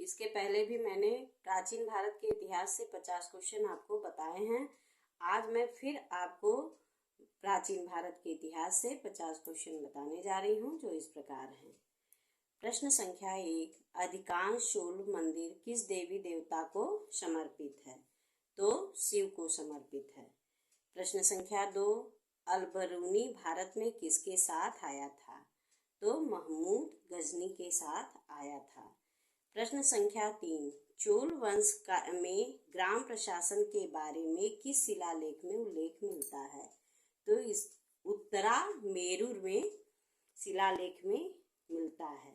इसके पहले भी मैंने प्राचीन भारत के इतिहास से 50 क्वेश्चन आपको बताए हैं। आज मैं फिर आपको प्राचीन भारत के इतिहास से 50 क्वेश्चन बताने जा रही हूँ, जो इस प्रकार हैं। प्रश्न संख्या 1, अधिकांश शोल मंदिर किस देवी देवता को समर्पित है? तो शिव को समर्पित है। प्रश्न संख्या 2, अल-बरूनी भारत में किसके साथ आया था? तो महमूद गजनी के साथ आया था। प्रश्न संख्या 3, चोल वंश में ग्राम प्रशासन के बारे में किस शिलालेख में उल्लेख मिलता है? तो इस उत्तरा मेरूर में शिलालेख में मिलता है।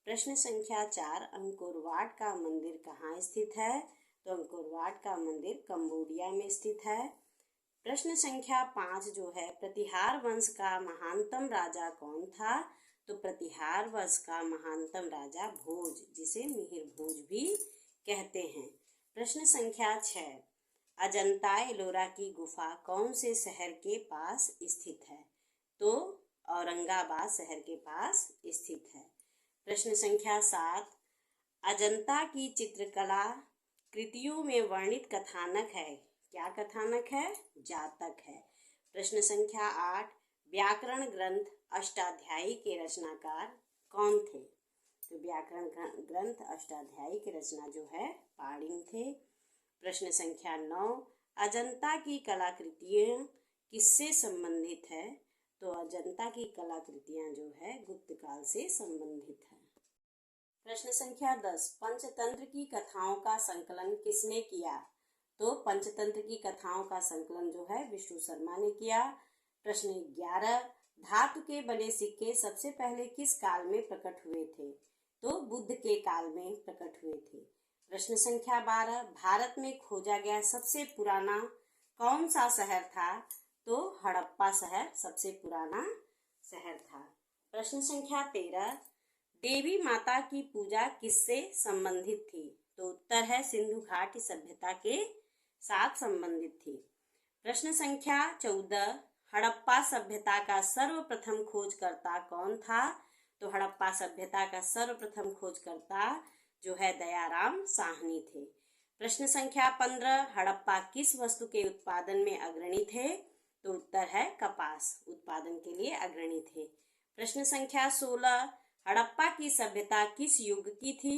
प्रश्न संख्या 4, अंकोर वाट का मंदिर कहाँ स्थित है? तो अंकोर वाट का मंदिर कंबोडिया में स्थित है। प्रश्न संख्या 5 जो है, प्रतिहार वंश का महानतम राजा कौन था? तो प्रतिहार वंश का महानतम राजा भोज, जिसे मिहिर भोज भी कहते हैं। प्रश्न संख्या 6, अजंता एलोरा की गुफा कौन से शहर के पास स्थित है? तो औरंगाबाद शहर के पास स्थित है। प्रश्न संख्या 7, अजंता की चित्रकला कृतियों में वर्णित कथानक है, क्या कथानक है? जातक है। प्रश्न संख्या 8, व्याकरण ग्रंथ अष्टाध्यायी के रचनाकार कौन थे? तो व्याकरण ग्रंथ अष्टाध्यायी के रचना जो है पाणिनि थे। प्रश्न संख्या 9, अजंता की कलाकृतियां किससे संबंधित है? तो अजंता की कलाकृतियां जो है गुप्त काल से संबंधित है। प्रश्न संख्या 10, पंचतंत्र की कथाओं का संकलन किसने किया? तो पंचतंत्र की कथाओं का संकलन जो है विष्णु शर्मा ने किया। प्रश्न 11, धातु के बने सिक्के सबसे पहले किस काल में प्रकट हुए थे? तो बुद्ध के काल में प्रकट हुए थे। प्रश्न संख्या 12, भारत में खोजा गया सबसे पुराना कौन सा शहर था? तो हड़प्पा शहर सबसे पुराना शहर था। प्रश्न संख्या 13, देवी माता की पूजा किससे संबंधित थी? तो उत्तर है सिंधु घाटी सभ्यता के साथ संबंधित थी। प्रश्न संख्या 14, हड़प्पा सभ्यता का सर्वप्रथम खोजकर्ता कौन था? तो हड़प्पा सभ्यता का सर्वप्रथम खोजकर्ता जो है दयाराम साहनी थे। प्रश्न संख्या 15, हड़प्पा किस वस्तु के उत्पादन में अग्रणी थे? तो उत्तर है कपास उत्पादन के लिए अग्रणी थे। प्रश्न संख्या 16, हड़प्पा की सभ्यता किस युग की थी?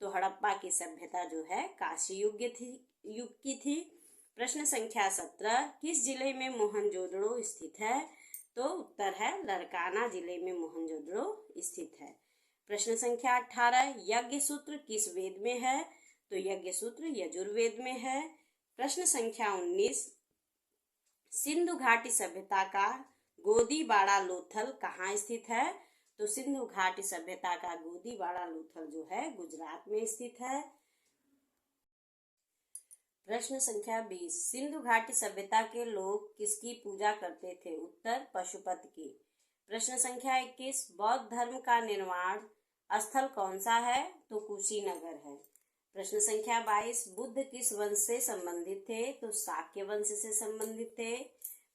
तो हड़प्पा की सभ्यता जो है काशी युग की थी। प्रश्न संख्या 17, किस जिले में मोहनजोदड़ो स्थित है? तो उत्तर है लरकाना जिले में मोहनजोदड़ो स्थित है। प्रश्न संख्या 18, यज्ञ सूत्र किस वेद में है? तो यज्ञ सूत्र यजुर्वेद में है। प्रश्न संख्या 19, सिंधु घाटी सभ्यता का गोदीबाड़ा लोथल कहाँ स्थित है? तो सिंधु घाटी सभ्यता का गोदीबाड़ा लोथल जो है गुजरात में स्थित है। प्रश्न संख्या 20, सिंधु घाटी सभ्यता के लोग किसकी पूजा करते थे? उत्तर पशुपति की। प्रश्न संख्या 21, बौद्ध धर्म का निर्माण स्थल कौन सा है? तो कुशीनगर है। प्रश्न संख्या 22, बुद्ध किस वंश से संबंधित थे? तो शाक्य वंश से संबंधित थे।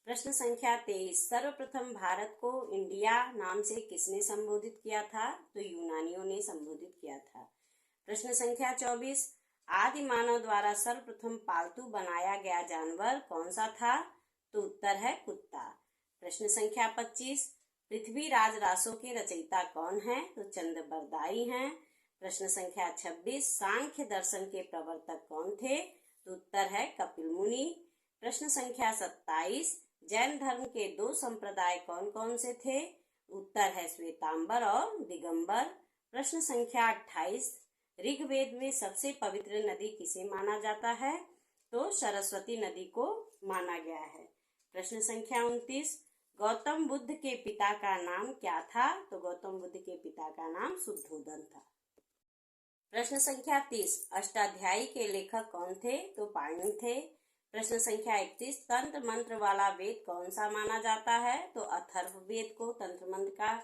प्रश्न संख्या 23, सर्वप्रथम भारत को इंडिया नाम से किसने संबोधित किया था? तो यूनानियों ने संबोधित किया था। प्रश्न संख्या 24, आदि मानव द्वारा सर्वप्रथम पालतू बनाया गया जानवर कौन सा था? तो उत्तर है कुत्ता। प्रश्न संख्या 25, पृथ्वीराज रासों के रचयिता कौन है? तो चंद्रबरदाई हैं। प्रश्न संख्या 26, सांख्य दर्शन के प्रवर्तक कौन थे? तो उत्तर है कपिल मुनि। प्रश्न संख्या 27, जैन धर्म के 2 संप्रदाय कौन कौन से थे? उत्तर है श्वेतांबर और दिगंबर। प्रश्न संख्या 28, ऋग्वेद में सबसे पवित्र नदी किसे माना जाता है? तो सरस्वती नदी को माना गया है। प्रश्न संख्या 29, गौतम बुद्ध के पिता का नाम क्या था? तो गौतम बुद्ध के पिता का नाम शुद्धोदन था। प्रश्न संख्या 30, अष्टाध्यायी के लेखक कौन थे? तो पाणिनि थे। प्रश्न संख्या 31, तंत्र मंत्र वाला वेद कौन सा माना जाता है? तो अथर्ववेद को तंत्र मंत्र का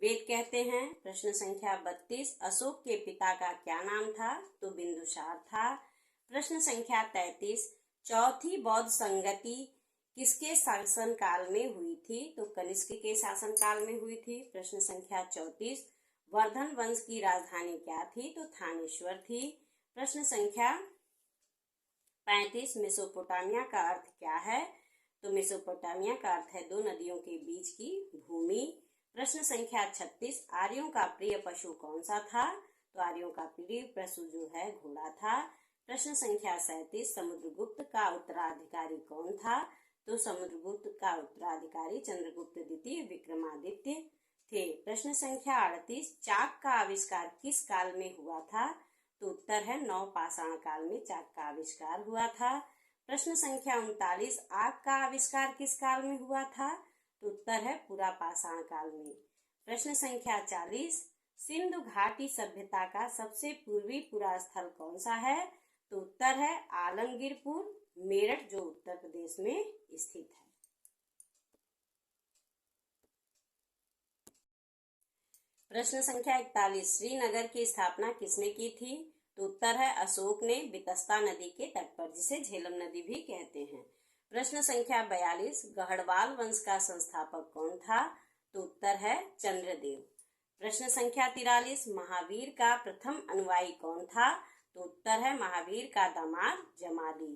वेद कहते हैं। प्रश्न संख्या 32, अशोक के पिता का क्या नाम था? तो बिंदुसार था। प्रश्न संख्या 33, चौथी बौद्ध संगति किसके शासन काल में हुई थी? तो कनिष्क के शासन काल में हुई थी। प्रश्न संख्या 34, वर्धन वंश की राजधानी क्या थी? तो थानेश्वर थी। प्रश्न संख्या 35, मेसोपोटामिया का अर्थ क्या है? तो मेसोपोटामिया का अर्थ है 2 नदियों के बीच की भूमि। प्रश्न संख्या 36, आर्यों का प्रिय पशु कौन सा था? तो आर्यों का प्रिय पशु जो है घोड़ा था। प्रश्न संख्या 37, समुद्रगुप्त का उत्तराधिकारी कौन था? तो समुद्रगुप्त का उत्तराधिकारी चंद्रगुप्त द्वितीय विक्रमादित्य थे। प्रश्न संख्या 38, चाक का आविष्कार किस काल में हुआ था? तो उत्तर है नवपाषाण काल में चाक का आविष्कार हुआ था। प्रश्न संख्या 39, आग का आविष्कार किस काल में हुआ था? तो उत्तर है पुरापाषाण काल में। प्रश्न संख्या 40, सिंधु घाटी सभ्यता का सबसे पूर्वी पुरा स्थल कौन सा है? तो उत्तर है आलमगीरपुर, मेरठ, जो उत्तर प्रदेश में स्थित है। प्रश्न संख्या 41, श्रीनगर की स्थापना किसने की थी? तो उत्तर है अशोक ने, बितस्ता नदी के तट पर, जिसे झेलम नदी भी कहते हैं। प्रश्न संख्या 42, गढ़वाल वंश का संस्थापक कौन था? तो उत्तर है चंद्रदेव। प्रश्न संख्या 43, महावीर का प्रथम अनुयायी कौन था? तो उत्तर है महावीर का दामाद जमाली।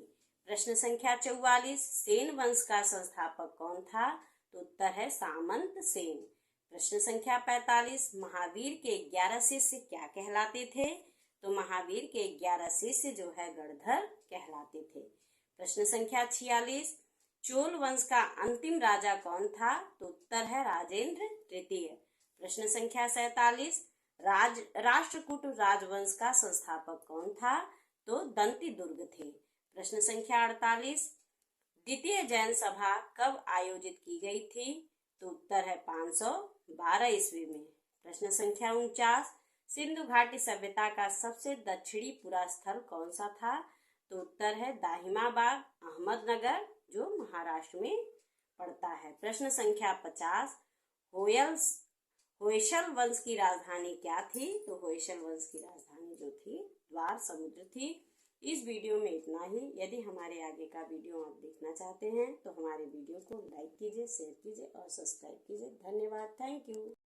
प्रश्न संख्या 44, सेन वंश का संस्थापक कौन था? तो उत्तर है सामंत सेन। प्रश्न संख्या 45, महावीर के 11 शिष्य क्या कहलाते थे? तो महावीर के 11 शिष्य जो है गणधर कहलाते थे। प्रश्न संख्या 46, चोल वंश का अंतिम राजा कौन था? तो उत्तर है राजेंद्र तृतीय। प्रश्न संख्या 47, राष्ट्रकूट राजवंश का संस्थापक कौन था? तो दंती दुर्ग थे। प्रश्न संख्या 48, द्वितीय जैन सभा कब आयोजित की गई थी? तो उत्तर है 512 ईस्वी में। प्रश्न संख्या 49, सिंधु घाटी सभ्यता का सबसे दक्षिणी पुरा स्थल कौन सा था? तो उत्तर है दाहिमाबाद, अहमदनगर, जो महाराष्ट्र में पड़ता है। प्रश्न संख्या 50, होयसल वंश की राजधानी क्या थी? तो होयसल वंश की राजधानी जो थी द्वार समुद्र थी। इस वीडियो में इतना ही। यदि हमारे आगे का वीडियो आप देखना चाहते हैं तो हमारे वीडियो को लाइक कीजिए, शेयर कीजिए और सब्सक्राइब कीजिए। धन्यवाद। Thank you.